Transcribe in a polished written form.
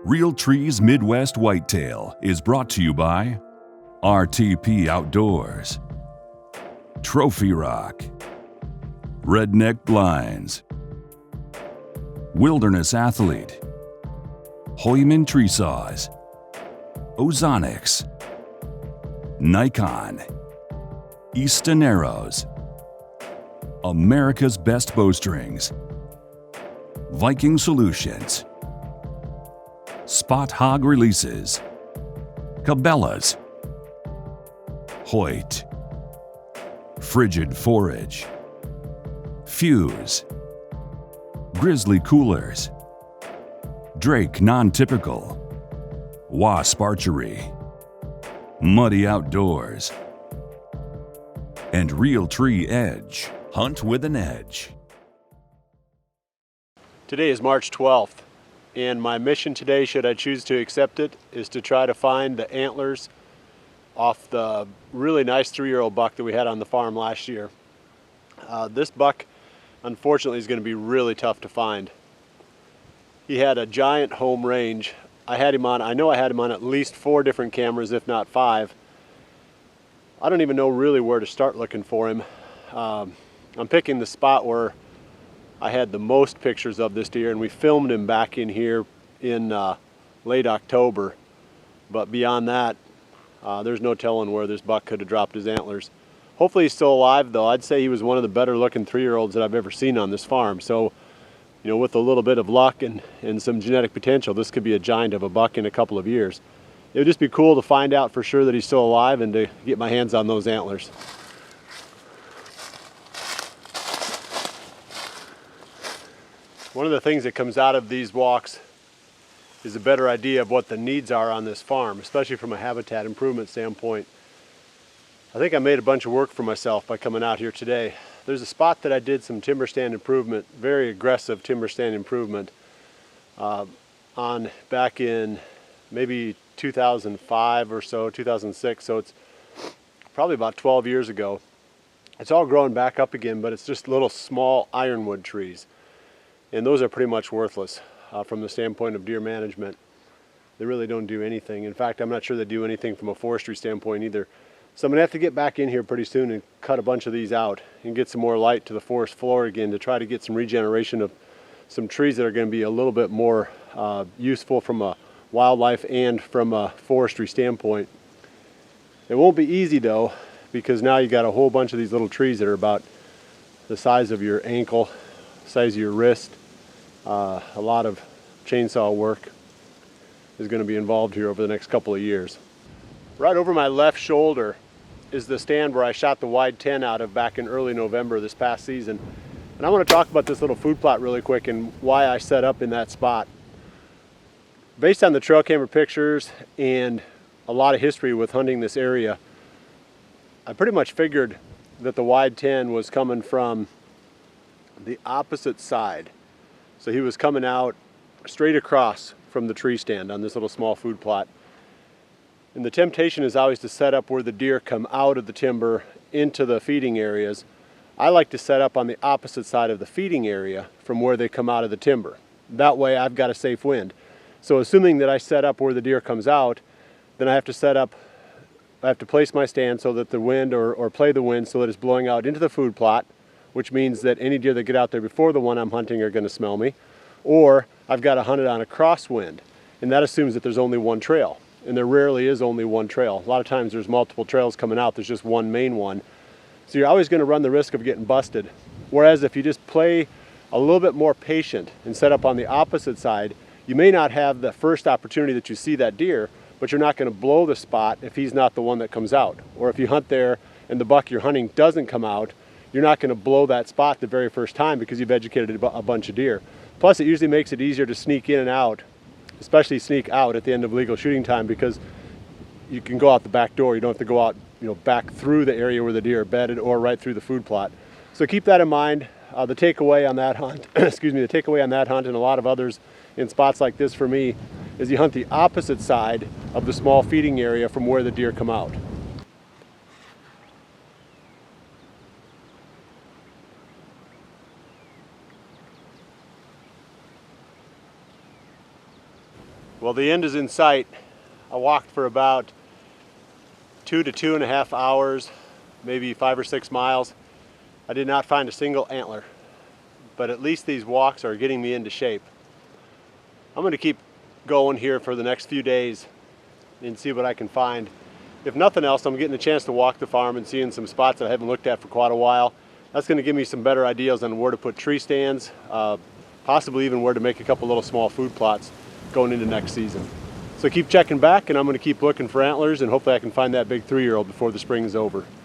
Real Trees Midwest Whitetail is brought to you by RTP Outdoors, Trophy Rock, Redneck Blinds, Wilderness Athlete, Hoyman Tree Saws, Ozonics, Nikon, Easton Arrows, America's Best Bowstrings, Viking Solutions, Spot Hog Releases, Cabela's, Hoyt, Frigid Forage, Fuse, Grizzly Coolers, Drake Non-Typical, Wasp Archery, Muddy Outdoors, and Real Tree Edge. Hunt with an edge. Today is March 12th, and my mission today, should I choose to accept it, is to try to find the antlers off the really nice 3-year-old buck that we had on the farm last year. This buck, unfortunately, is going to be really tough to find. He had a giant home range. I know I had him on at least 4 different cameras, if not 5. I don't even know really where to start looking for him. I'm picking the spot where I had the most pictures of this deer, and we filmed him back in here in late October. But beyond that, there's no telling where this buck could have dropped his antlers. Hopefully he's still alive, though. I'd say he was one of the better looking 3-year-olds that I've ever seen on this farm. So, you know, with a little bit of luck and some genetic potential, this could be a giant of a buck in a couple of years. It would just be cool to find out for sure that he's still alive and to get my hands on those antlers. One of the things that comes out of these walks is a better idea of what the needs are on this farm, especially from a habitat improvement standpoint. I think I made a bunch of work for myself by coming out here today. There's a spot that I did some timber stand improvement, very aggressive timber stand improvement, on back in maybe 2005 or so, 2006, so it's probably about 12 years ago. It's all growing back up again, but it's just little small ironwood trees. And those are pretty much worthless from the standpoint of deer management. They really don't do anything. In fact, I'm not sure they do anything from a forestry standpoint either. So I'm gonna have to get back in here pretty soon and cut a bunch of these out and get some more light to the forest floor again to try to get some regeneration of some trees that are gonna be a little bit more useful from a wildlife and from a forestry standpoint. It won't be easy though, because now you got a whole bunch of these little trees that are about the size of your ankle, size of your wrist. A lot of chainsaw work is going to be involved here over the next couple of years. Right over my left shoulder is the stand where I shot the wide 10 out of back in early November this past season. And I want to talk about this little food plot really quick and why I set up in that spot. Based on the trail camera pictures and a lot of history with hunting this area, I pretty much figured that the wide 10 was coming from the opposite side. So he was coming out straight across from the tree stand on this little small food plot. And the temptation is always to set up where the deer come out of the timber into the feeding areas. I like to set up on the opposite side of the feeding area from where they come out of the timber. That way I've got a safe wind. So assuming that I set up where the deer comes out, then I have to place my stand so that the wind or play the wind so that it's blowing out into the food plot, which means that any deer that get out there before the one I'm hunting are going to smell me. Or I've got to hunt it on a crosswind, and that assumes that there's only one trail. And there rarely is only one trail. A lot of times there's multiple trails coming out, there's just one main one. So you're always going to run the risk of getting busted. Whereas if you just play a little bit more patient and set up on the opposite side, you may not have the first opportunity that you see that deer, but you're not going to blow the spot if he's not the one that comes out. Or if you hunt there and the buck you're hunting doesn't come out, you're not going to blow that spot the very first time because you've educated a bunch of deer. Plus, it usually makes it easier to sneak in and out, especially sneak out at the end of legal shooting time, because you can go out the back door. You don't have to go out, back through the area where the deer are bedded or right through the food plot. So keep that in mind. The takeaway on that hunt, the takeaway on that hunt and a lot of others in spots like this for me is you hunt the opposite side of the small feeding area from where the deer come out. Well, the end is in sight. I walked for about 2 to 2.5 hours, maybe 5 or 6 miles. I did not find a single antler, but at least these walks are getting me into shape. I'm going to keep going here for the next few days and see what I can find. If nothing else, I'm getting a chance to walk the farm and seeing some spots that I haven't looked at for quite a while. That's going to give me some better ideas on where to put tree stands, possibly even where to make a couple little small food plots going into next season. So keep checking back, and I'm going to keep looking for antlers, and hopefully I can find that big 3-year-old before the spring is over.